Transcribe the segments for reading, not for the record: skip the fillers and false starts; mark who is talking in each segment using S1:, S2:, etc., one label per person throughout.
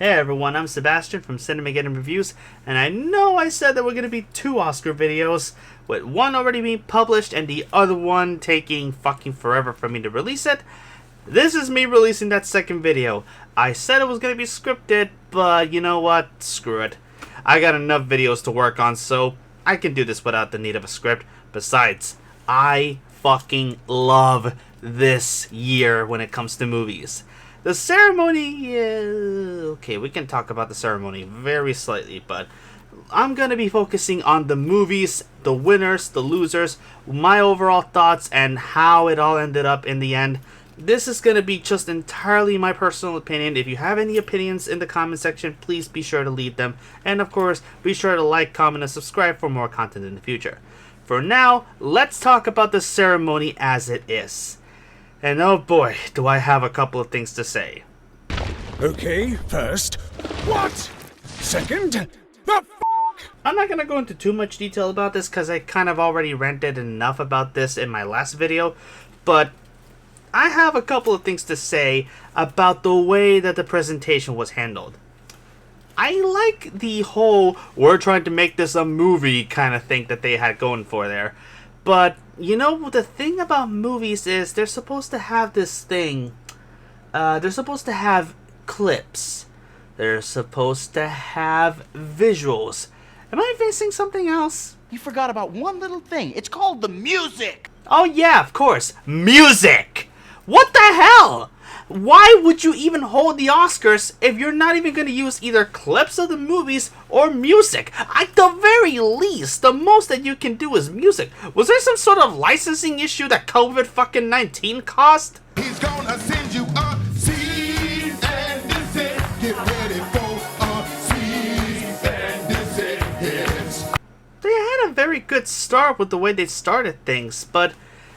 S1: Hey everyone, I'm Sebastian from Cinemageddon Reviews, and I know I said there were going to be 2 Oscar videos, with one already being published and the other one taking fucking forever for me to release it. This is me releasing that second video. I said it was going to be scripted, but you know what? Screw it. I got enough videos to work on, so I can do this without the need of a script. Besides, I fucking love this year when it comes to movies. The ceremony, okay, we can talk about the ceremony very slightly, but I'm going to be focusing on the movies, the winners, the losers, my overall thoughts, and how it all ended up in the end. This is going to be just entirely my personal opinion. If you have any opinions in the comment section, please be sure to leave them. And of course, be sure to like, comment, and subscribe for more content in the future. For now, let's talk about the ceremony as it is. And oh boy, do I have a couple of things to say.
S2: Okay, first, what? Second, the f***?
S1: I'm not going to go into too much detail about this because I kind of already ranted enough about this in my last video. But I have a couple of things to say about the way that the presentation was handled. I like the whole, we're trying to make this a movie kind of thing that they had going for there. But, you know, the thing about movies is they're supposed to have this thing. They're supposed to have clips. They're supposed to have visuals. Am I missing something else?
S3: You forgot about one little thing. It's called the music.
S1: Oh yeah, of course. Music! What the hell? Why would you even hold the Oscars if you're not even going to use either clips of the movies or music? At the very least, the most that you can do is music. Was there some sort of licensing issue that COVID-19 caused?
S4: He's gonna send you a cease and desist. Get ready for a cease and desist.
S1: They had a very good start with the way they started things, but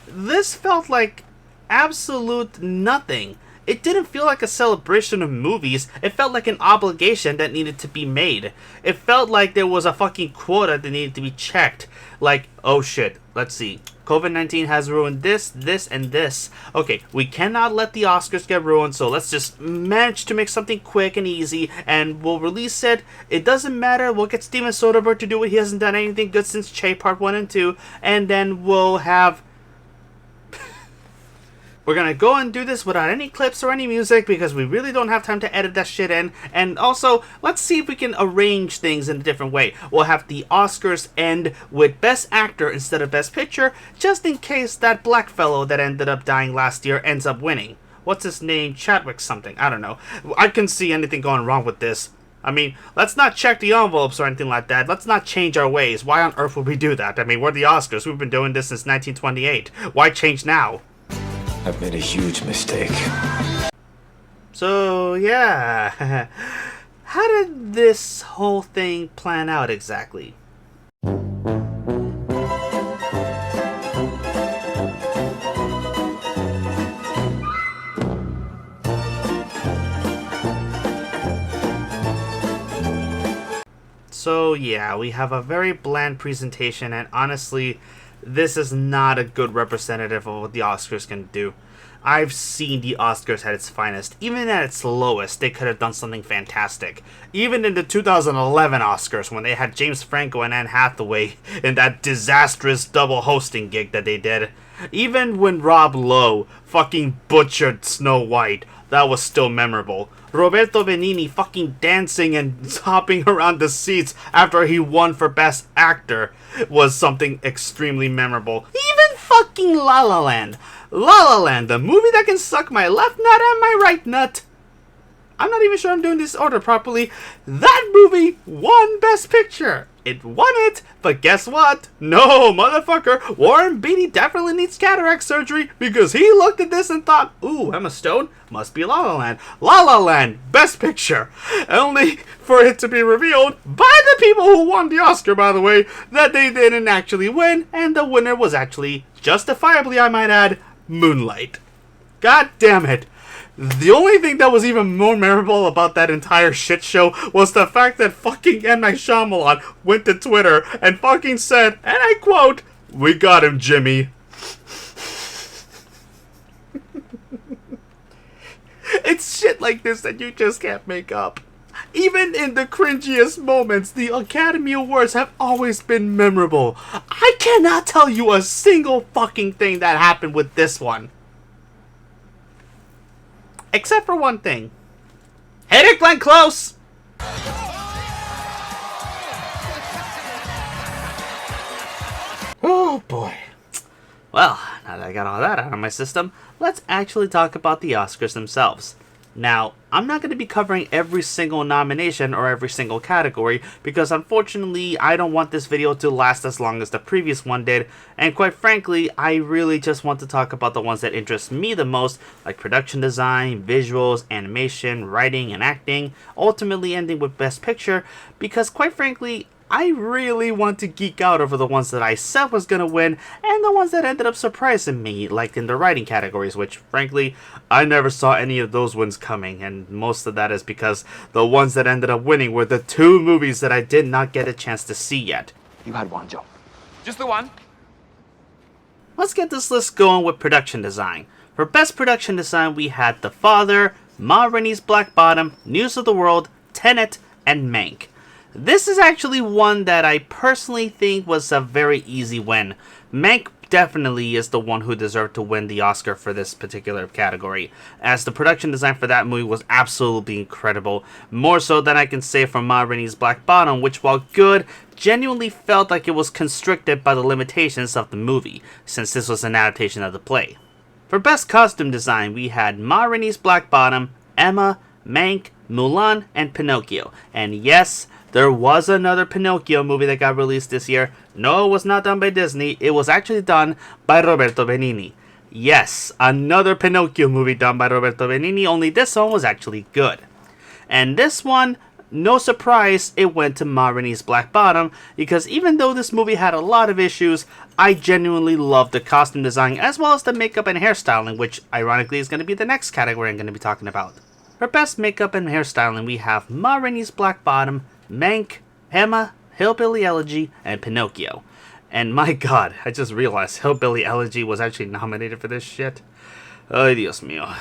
S1: this felt like absolute nothing. It didn't feel like a celebration of movies. It felt like an obligation that needed to be made. It felt like there was a fucking quota that needed to be checked. Like, oh shit, let's see. COVID-19 has ruined this, this, and this. Okay, we cannot let the Oscars get ruined, so let's just manage to make something quick and easy, and we'll release it. It doesn't matter, we'll get Steven Soderbergh to do it. He hasn't done anything good since Che Part 1 and 2, and then we'll have... We're gonna go and do this without any clips or any music because we really don't have time to edit that shit in. And also, let's see if we can arrange things in a different way. We'll have the Oscars end with Best Actor instead of Best Picture, just in case that black fellow that ended up dying last year ends up winning. What's his name? Chadwick something. I don't know. I couldn't see anything going wrong with this. I mean, let's not check the envelopes or anything like that. Let's not change our ways. Why on earth would we do that? I mean, we're the Oscars. We've been doing this since 1928. Why change now?
S5: I've made a huge mistake.
S1: So, yeah. How did this whole thing plan out exactly? So, yeah, we have a very bland presentation, and honestly, this is not a good representative of what the Oscars can do. I've seen the Oscars at its finest. Even at its lowest, they could have done something fantastic. Even in the 2011 Oscars, when they had James Franco and Anne Hathaway in that disastrous double hosting gig that they did. Even when Rob Lowe fucking butchered Snow White, that was still memorable. Roberto Benigni fucking dancing and hopping around the seats after he won for Best Actor was something extremely memorable. Even fucking La La Land. La La Land, the movie that can suck my left nut and my right nut. I'm not even sure I'm doing this order properly. That movie won Best Picture. It won it, but guess what? No, motherfucker, Warren Beatty definitely needs cataract surgery because he looked at this and thought, ooh, Emma Stone, must be La La Land. La La Land, Best Picture. Only for it to be revealed by the people who won the Oscar, by the way, that they didn't actually win, and the winner was actually, justifiably I might add, Moonlight. God damn it. The only thing that was even more memorable about that entire shit show was the fact that fucking M. Night Shyamalan went to Twitter and fucking said, and I quote, "We got him, Jimmy." It's shit like this that you just can't make up. Even in the cringiest moments, the Academy Awards have always been memorable. I cannot tell you a single fucking thing that happened with this one. Except for one thing. Hit it, Glenn Close! Oh boy. Well, now that I got all that out of my system, let's actually talk about the Oscars themselves. Now, I'm not going to be covering every single nomination or every single category because unfortunately I don't want this video to last as long as the previous one did, and quite frankly I really just want to talk about the ones that interest me the most, like production design, visuals, animation, writing, and acting, ultimately ending with Best Picture because quite frankly I really want to geek out over the ones that I said was going to win and the ones that ended up surprising me, like in the writing categories, which frankly I never saw any of those wins coming, and most of that is because the ones that ended up winning were the two movies that I did not get a chance to see yet.
S5: You had one job.
S6: Just the one?
S1: Let's get this list going with production design. For Best Production Design we had The Father, Ma Rainey's Black Bottom, News of the World, Tenet, and Mank. This is actually one that I personally think was a very easy win. Mank definitely is the one who deserved to win the Oscar for this particular category, as the production design for that movie was absolutely incredible, more so than I can say for Ma Rainey's Black Bottom, which while good, genuinely felt like it was constricted by the limitations of the movie, since this was an adaptation of the play. For Best Costume Design, we had Ma Rainey's Black Bottom, Emma, Mank, Mulan, and Pinocchio, and yes, there was another Pinocchio movie that got released this year. No, it was not done by Disney. It was actually done by Roberto Benigni. Yes, another Pinocchio movie done by Roberto Benigni, only this one was actually good. And this one, no surprise, it went to Ma Rainey's Black Bottom, because even though this movie had a lot of issues, I genuinely loved the costume design as well as the makeup and hairstyling, which ironically is going to be the next category I'm going to be talking about. For Best Makeup and Hairstyling, we have Ma Rainey's Black Bottom, Mank, Emma, Hillbilly Elegy, and Pinocchio. And my god, I just realized Hillbilly Elegy was actually nominated for this shit. Ay, Dios mío.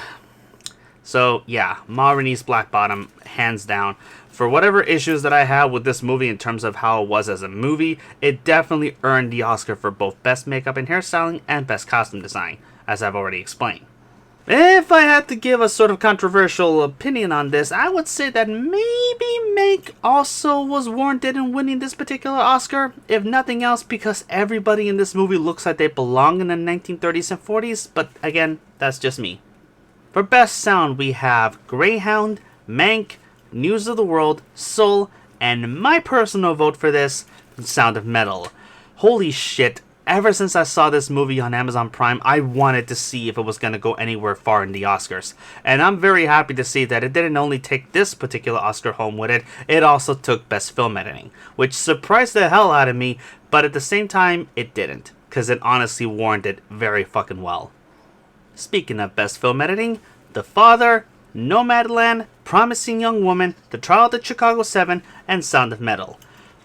S1: So, yeah, Ma Rainey's Black Bottom, hands down. For whatever issues that I have with this movie in terms of how it was as a movie, it definitely earned the Oscar for both Best Makeup and Hairstyling and Best Costume Design, as I've already explained. If I had to give a sort of controversial opinion on this, I would say that maybe Mank also was warranted in winning this particular Oscar, if nothing else because everybody in this movie looks like they belong in the 1930s and 40s, but again, that's just me. For Best Sound, we have Greyhound, Mank, News of the World, Soul, and my personal vote for this, Sound of Metal. Holy shit. Ever since I saw this movie on Amazon Prime, I wanted to see if it was going to go anywhere far in the Oscars. And I'm very happy to see that it didn't only take this particular Oscar home with it, it also took Best Film Editing, which surprised the hell out of me, but at the same time, it didn't, because it honestly warranted very fucking well. Speaking of Best Film Editing, The Father, Nomad Land, Promising Young Woman, The Trial of the Chicago 7, and Sound of Metal.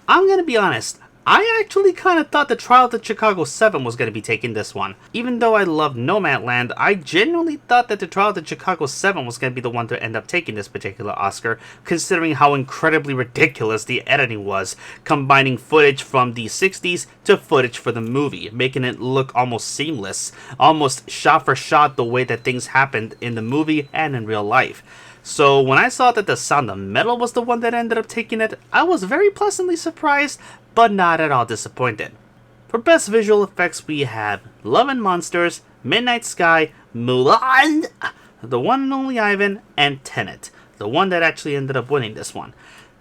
S1: I'm going to be honest, I actually kind of thought The Trial of the Chicago 7 was going to be taking this one. Even though I loved Nomad Land, I genuinely thought that The Trial of the Chicago 7 was going to be the one to end up taking this particular Oscar, considering how incredibly ridiculous the editing was, combining footage from the 60s to footage for the movie, making it look almost seamless, almost shot for shot the way that things happened in the movie and in real life. So when I saw that The Sound of Metal was the one that ended up taking it, I was very pleasantly surprised, but not at all disappointed. For Best Visual Effects, we have Love and Monsters, Midnight Sky, Mulan, The One and Only Ivan, and Tenet, the one that actually ended up winning this one.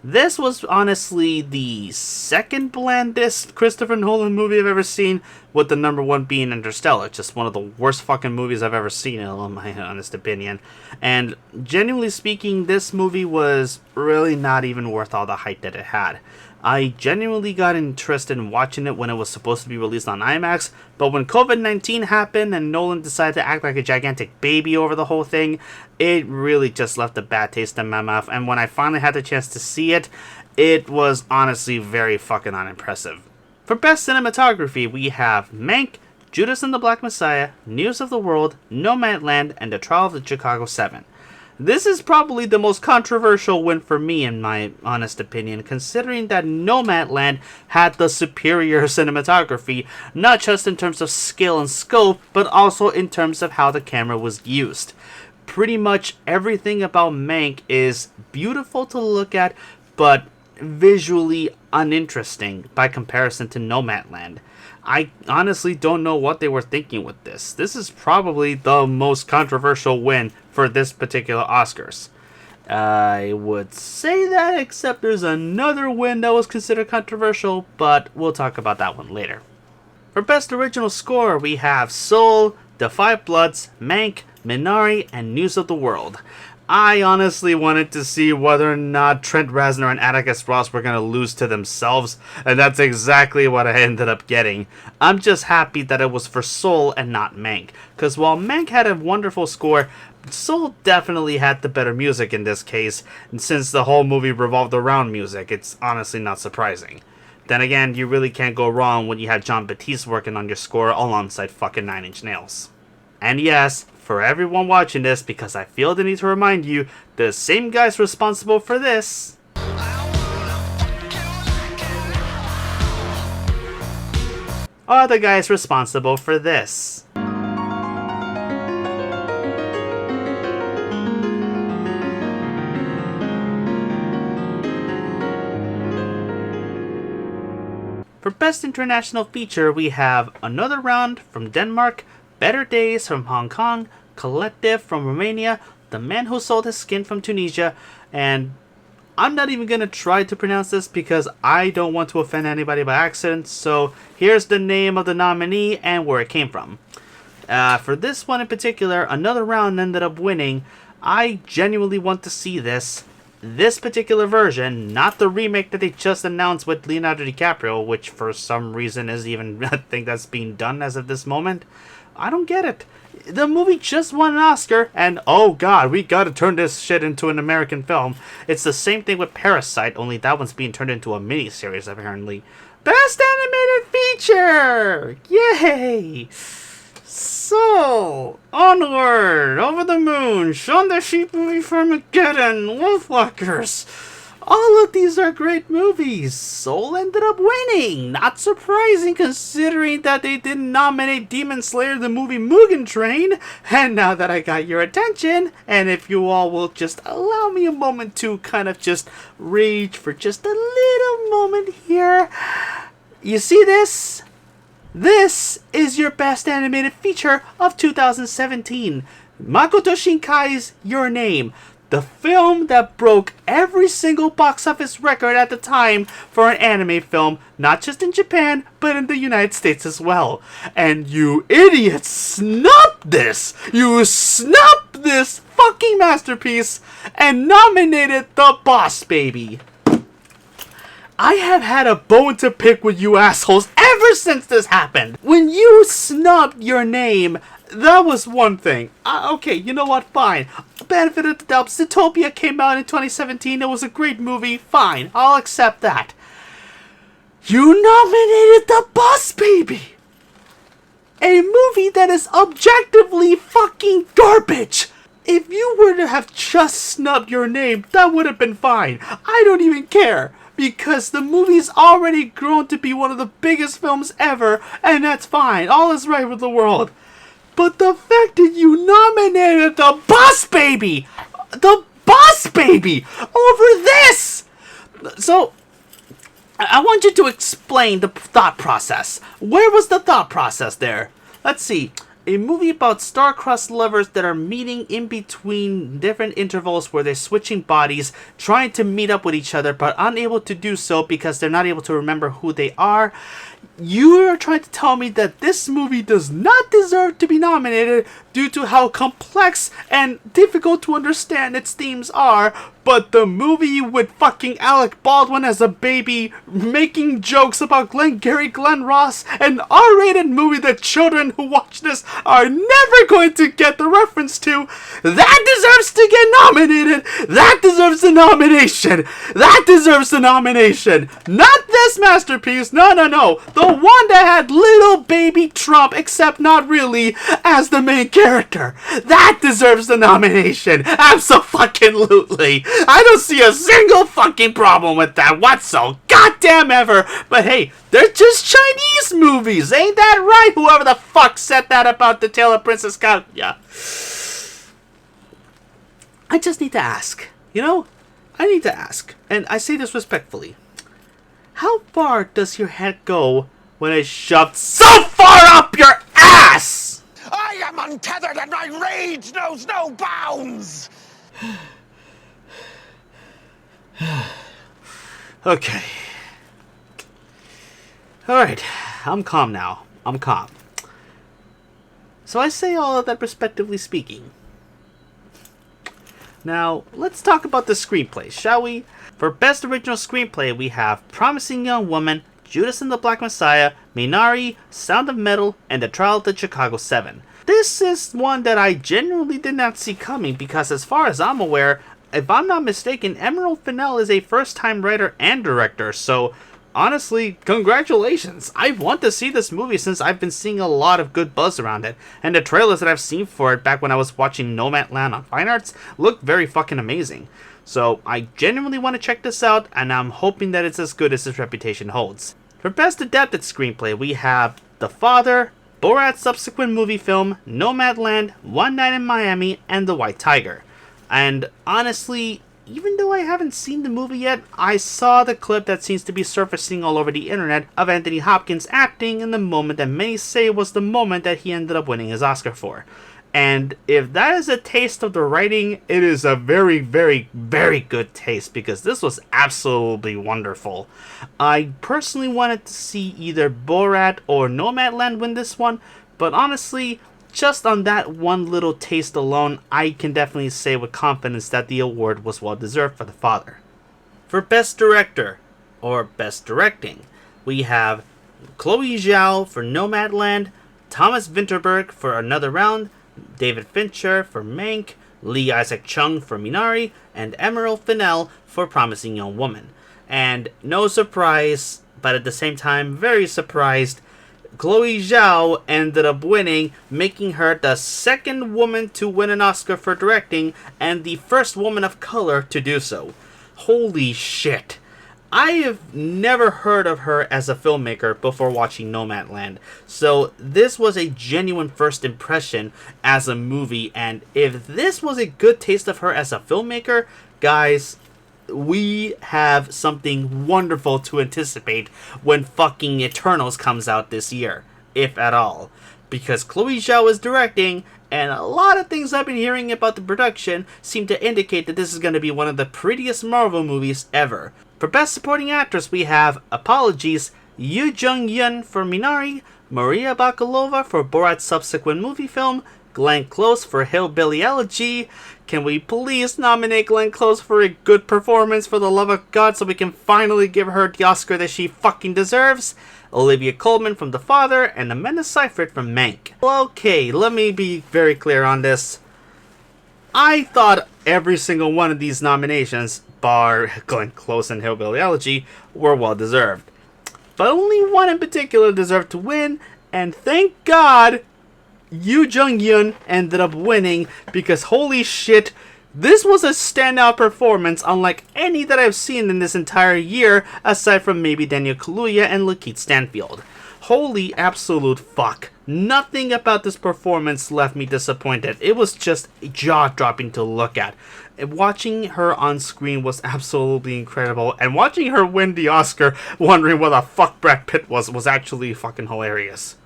S1: This was honestly the second blandest Christopher Nolan movie I've ever seen, with the number one being Interstellar, just one of the worst fucking movies I've ever seen, in my honest opinion. And genuinely speaking, this movie was really not even worth all the hype that it had. I genuinely got interested in watching it when it was supposed to be released on IMAX, but when COVID-19 happened and Nolan decided to act like a gigantic baby over the whole thing, it really just left a bad taste in my mouth, and when I finally had the chance to see it, it was honestly very fucking unimpressive. For Best Cinematography, we have Mank, Judas and the Black Messiah, News of the World, Nomad Land, and The Trial of the Chicago 7. This is probably the most controversial win for me, in my honest opinion, considering that Nomad Land had the superior cinematography, not just in terms of scale and scope, but also in terms of how the camera was used. Pretty much everything about Mank is beautiful to look at, but visually uninteresting by comparison to Nomad Land. I honestly don't know what they were thinking with this. This is probably the most controversial win for this particular Oscars. I would say that, except there's another win that was considered controversial, but we'll talk about that one later. For Best Original Score, we have Soul, The Five Bloods, Mank, Minari, and News of the World. I honestly wanted to see whether or not Trent Reznor and Atticus Ross were going to lose to themselves, and that's exactly what I ended up getting. I'm just happy that it was for Soul and not Mank, because while Mank had a wonderful score, Soul definitely had the better music in this case, and since the whole movie revolved around music, it's honestly not surprising. Then again, you really can't go wrong when you have Jon Batiste working on your score alongside fucking Nine Inch Nails. And yes, for everyone watching this, because I feel the need to remind you, the same guys responsible for this are the guys responsible for this. For Best International Feature, we have Another Round from Denmark, Better Days from Hong Kong, Collective from Romania, The Man Who Sold His Skin from Tunisia, and I'm not even going to try to pronounce this because I don't want to offend anybody by accident, so here's the name of the nominee and where it came from. For this one in particular, Another Round ended up winning. I genuinely want to see this particular version, not the remake that they just announced with Leonardo DiCaprio, which for some reason is even a thing that's being done as of this moment. I don't get it. The movie just won an Oscar, and oh god, we gotta turn this shit into an American film. It's the same thing with Parasite, only that one's being turned into a miniseries apparently. Best Animated Feature! Yay! So, Onward, Over the Moon, Shaun the Sheep movie for Armageddon, Wolfwalkers. All of these are great movies. Soul ended up winning. Not surprising considering that they didn't nominate Demon Slayer the movie Mugen Train. And now that I got your attention, and if you all will just allow me a moment to kind of just rage for just a little moment here. You see this? This is your Best Animated Feature of 2017. Makoto Shinkai's Your Name. The film that broke every single box office record at the time for an anime film, not just in Japan, but in the United States as well. And you idiots snubbed this! You snubbed this fucking masterpiece and nominated The Boss Baby. I have had a bone to pick with you assholes ever since this happened. When you snubbed Your Name, that was one thing. Okay, you know what? Fine. Benefit of the doubt. Zootopia came out in 2017. It was a great movie. Fine. I'll accept that. You nominated The Boss Baby! A movie that is objectively fucking garbage! If you were to have just snubbed Your Name, that would have been fine. I don't even care. Because the movie's already grown to be one of the biggest films ever, and that's fine. All is right with the world. But the fact that you nominated The Boss Baby! The Boss Baby! Over this! So, I want you to explain the thought process. Where was the thought process there? Let's see. A movie about star-crossed lovers that are meeting in between different intervals where they're switching bodies, trying to meet up with each other, but unable to do so because they're not able to remember who they are. You are trying to tell me that this movie does not deserve to be nominated due to how complex and difficult to understand its themes are, but the movie with fucking Alec Baldwin as a baby making jokes about Glenn Ross, an R-rated movie that children who watch this are never going to get the reference to. That deserves to get nominated. That deserves the nomination. That deserves the nomination. Not this masterpiece. No. The one that had little baby Trump, except not really, as the main character. That deserves the nomination. Abso-fucking-lutely. I don't see a single fucking problem with that whatso goddamn ever. But hey, they're just Chinese movies. Ain't that right? Whoever the fuck said that about The Tale of Princess Kaguya. I just need to ask. I need to ask. And I say this respectfully. How far does your head go when it's shoved so far up your ass?
S2: I am untethered and my rage knows no bounds!
S1: Okay. Alright, I'm calm now. I'm calm. So I say all of that respectively speaking. Now, let's talk about the screenplay, shall we? For Best Original Screenplay, we have Promising Young Woman, Judas and the Black Messiah, Minari, Sound of Metal, and The Trial of the Chicago 7. This is one that I genuinely did not see coming because as far as I'm aware, if I'm not mistaken, Emerald Fennell is a first-time writer and director, so honestly, congratulations. I want to see this movie since I've been seeing a lot of good buzz around it, and the trailers that I've seen for it back when I was watching Nomad Land on Fine Arts look very fucking amazing. So I genuinely want to check this out, and I'm hoping that it's as good as its reputation holds. For Best Adapted Screenplay, we have The Father, Borat's subsequent movie film, Nomad Land, One Night in Miami, and The White Tiger. And honestly, even though I haven't seen the movie yet, I saw the clip that seems to be surfacing all over the internet of Anthony Hopkins acting in the moment that many say was the moment that he ended up winning his Oscar for. And if that is a taste of the writing, it is a very, very, very good taste because this was absolutely wonderful. I personally wanted to see either Borat or Nomadland win this one, but honestly, just on that one little taste alone, I can definitely say with confidence that the award was well deserved for The Father. For Best Director, or Best Directing, we have Chloe Zhao for Nomadland, Thomas Vinterberg for Another Round, David Fincher for Mank, Lee Isaac Chung for Minari, and Emerald Fennell for Promising Young Woman. And no surprise, but at the same time very surprised, Chloe Zhao ended up winning, making her the second woman to win an Oscar for directing and the first woman of color to do so. Holy shit. I have never heard of her as a filmmaker before watching Nomadland, so this was a genuine first impression as a movie, and if this was a good taste of her as a filmmaker, guys, we have something wonderful to anticipate when fucking Eternals comes out this year, if at all. Because Chloe Zhao is directing, and a lot of things I've been hearing about the production seem to indicate that this is going to be one of the prettiest Marvel movies ever. For Best Supporting Actress, we have Apologies, Yoo Jung-yeon for Minari, Maria Bakalova for Borat's subsequent movie film, Glenn Close for Hillbilly Elegy. Can we please nominate Glenn Close for a good performance, for the love of God, so we can finally give her the Oscar that she fucking deserves? Olivia Colman from The Father, and Amanda Seyfried from Mank. Okay, let me be very clear on this. I thought every single one of these nominations, bar Glenn Close and Hillbilly Elegy, were well deserved. But only one in particular deserved to win, and thank God Yoo Jung-yeon ended up winning, because holy shit, this was a standout performance unlike any that I've seen in this entire year, aside from maybe Daniel Kaluuya and Lakeith Stanfield. Holy absolute fuck. Nothing about this performance left me disappointed. It was just jaw-dropping to look at. Watching her on screen was absolutely incredible, and watching her win the Oscar, wondering what the fuck Brad Pitt was actually fucking hilarious.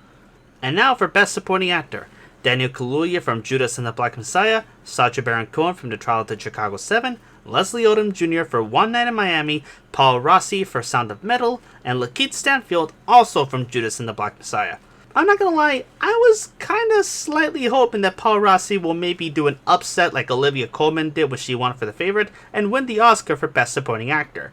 S1: And now for Best Supporting Actor. Daniel Kaluuya from Judas and the Black Messiah, Sacha Baron Cohen from The Trial of the Chicago 7, Leslie Odom Jr. for One Night in Miami, Paul Rossi for Sound of Metal, and Lakeith Stanfield also from Judas and the Black Messiah. I'm not gonna lie, I was kinda slightly hoping that Paul Rossi will maybe do an upset like Olivia Colman did when she won for The Favorite and win the Oscar for Best Supporting Actor.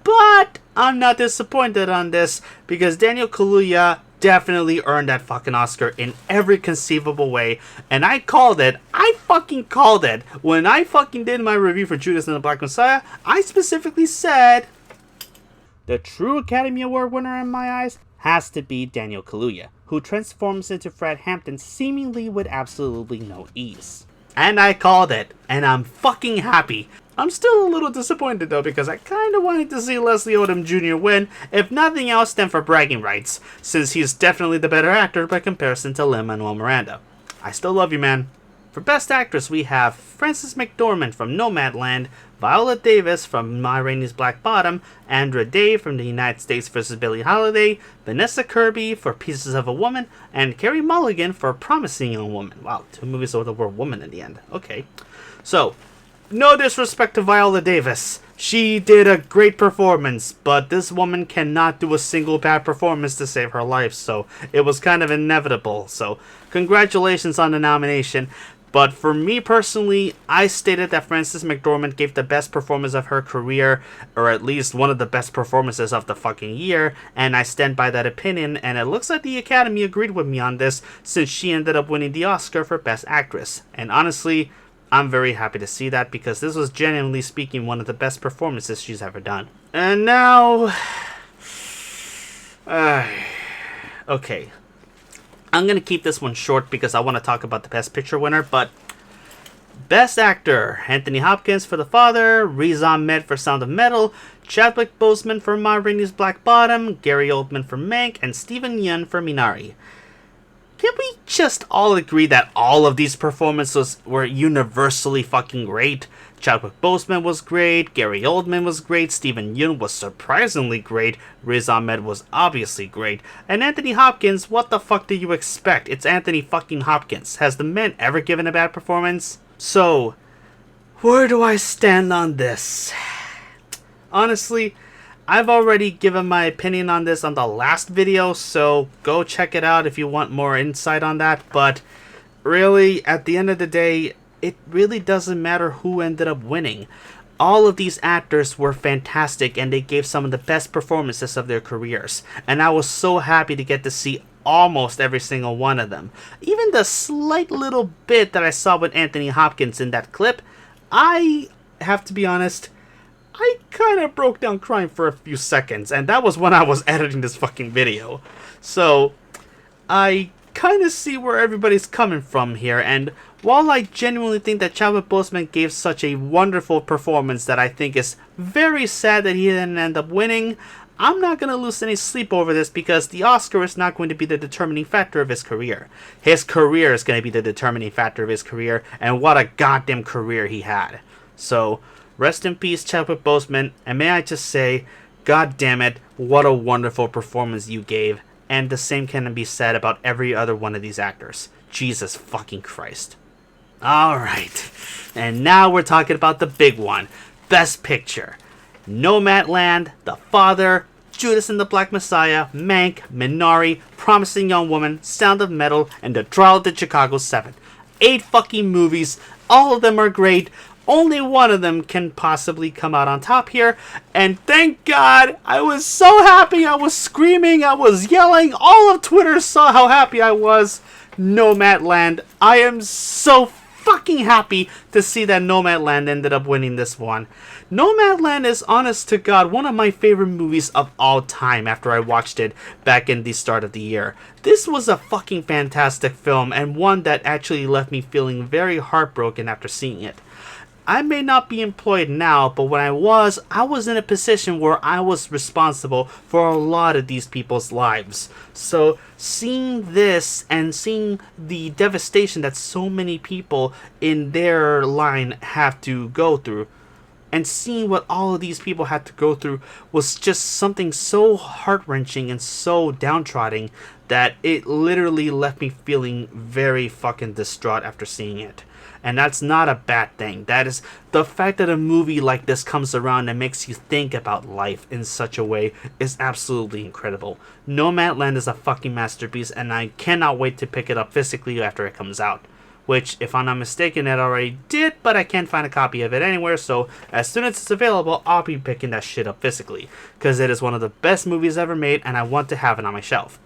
S1: But I'm not disappointed on this because Daniel Kaluuya definitely earned that fucking Oscar in every conceivable way. And I called it. I fucking called it. When I fucking did my review for Judas and the Black Messiah, I specifically said the true Academy Award winner in my eyes has to be Daniel Kaluuya, who transforms into Fred Hampton seemingly with absolutely no ease. And I called it, and I'm fucking happy. I'm still a little disappointed though, because I kinda wanted to see Leslie Odom Jr. win, if nothing else than for bragging rights, since he's definitely the better actor by comparison to Lin-Manuel Miranda. I still love you, man. For Best Actress, we have Frances McDormand from Nomad Land, Viola Davis from Ma Rainey's Black Bottom, Andra Day from The United States vs. Billie Holiday, Vanessa Kirby for Pieces of a Woman, and Carey Mulligan for Promising Young Woman. Wow, 2 movies with the word woman in the end. Okay. So, no disrespect to Viola Davis. She did a great performance, but this woman cannot do a single bad performance to save her life, so it was kind of inevitable. So, congratulations on the nomination. But for me personally, I stated that Frances McDormand gave the best performance of her career, or at least one of the best performances of the fucking year, and I stand by that opinion, and it looks like the Academy agreed with me on this, since she ended up winning the Oscar for Best Actress. And honestly, I'm very happy to see that, because this was genuinely speaking one of the best performances she's ever done. And now... okay. I'm going to keep this one short because I want to talk about the Best Picture winner, but Best Actor, Anthony Hopkins for The Father, Riz Ahmed for Sound of Metal, Chadwick Boseman for Ma Rainey's Black Bottom, Gary Oldman for Mank, and Steven Yeun for Minari. Can we just all agree that all of these performances were universally fucking great? Chadwick Boseman was great, Gary Oldman was great, Steven Yeun was surprisingly great, Riz Ahmed was obviously great, and Anthony Hopkins, what the fuck do you expect? It's Anthony fucking Hopkins. Has the man ever given a bad performance? So, where do I stand on this? Honestly, I've already given my opinion on this on the last video, so go check it out if you want more insight on that, but really, at the end of the day, it really doesn't matter who ended up winning. All of these actors were fantastic, and they gave some of the best performances of their careers, and I was so happy to get to see almost every single one of them. Even the slight little bit that I saw with Anthony Hopkins in that clip, I have to be honest, I kind of broke down crying for a few seconds, and that was when I was editing this fucking video. So, I kind of see where everybody's coming from here, and while I genuinely think that Chadwick Boseman gave such a wonderful performance that I think is very sad that he didn't end up winning, I'm not going to lose any sleep over this, because the Oscar is not going to be the determining factor of his career. His career is going to be the determining factor of his career, and what a goddamn career he had. So, rest in peace, Chadwick Boseman, and may I just say, god damn it, what a wonderful performance you gave, and the same can be said about every other one of these actors. Jesus fucking Christ. Alright, and now we're talking about the big one, Best Picture. Nomad Land, The Father, Judas and the Black Messiah, Mank, Minari, Promising Young Woman, Sound of Metal, and The Trial of the Chicago 7. 8 fucking movies, all of them are great, only one of them can possibly come out on top here, and thank God, I was so happy, I was screaming, I was yelling, all of Twitter saw how happy I was. Nomad Land, I am so fucking happy to see that Nomad Land ended up winning this one. Nomad Land is, honest to God, one of my favorite movies of all time after I watched it back in the start of the year. This was a fucking fantastic film, and one that actually left me feeling very heartbroken after seeing it. I may not be employed now, but when I was in a position where I was responsible for a lot of these people's lives. So seeing this and seeing the devastation that so many people in their line have to go through, and seeing what all of these people had to go through, was just something so heart-wrenching and so downtrodden that it literally left me feeling very fucking distraught after seeing it. And that's not a bad thing. That is, the fact that a movie like this comes around and makes you think about life in such a way is absolutely incredible. Nomad Land is a fucking masterpiece, and I cannot wait to pick it up physically after it comes out. Which, if I'm not mistaken, it already did, but I can't find a copy of it anywhere, so as soon as it's available, I'll be picking that shit up physically. Because it is one of the best movies ever made, and I want to have it on my shelf.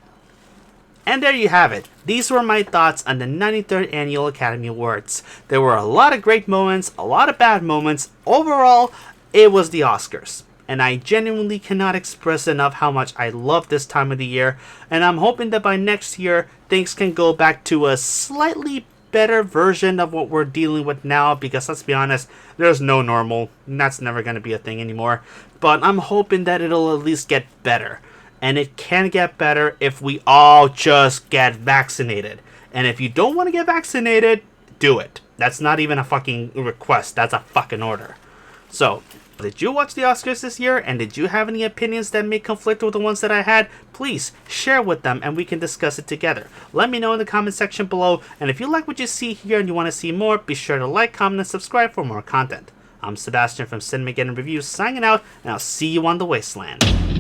S1: And there you have it. These were my thoughts on the 93rd Annual Academy Awards. There were a lot of great moments, a lot of bad moments. Overall, it was the Oscars. And I genuinely cannot express enough how much I love this time of the year. And I'm hoping that by next year, things can go back to a slightly better version of what we're dealing with now. Because let's be honest, there's no normal. And that's never going to be a thing anymore. But I'm hoping that it'll at least get better. And it can get better if we all just get vaccinated. And if you don't want to get vaccinated, do it. That's not even a fucking request. That's a fucking order. So, did you watch the Oscars this year? And did you have any opinions that may conflict with the ones that I had? Please share with them and we can discuss it together. Let me know in the comment section below. And if you like what you see here and you want to see more, be sure to like, comment, and subscribe for more content. I'm Sebastian from Cinemageddon Reviews signing out, and I'll see you on the wasteland.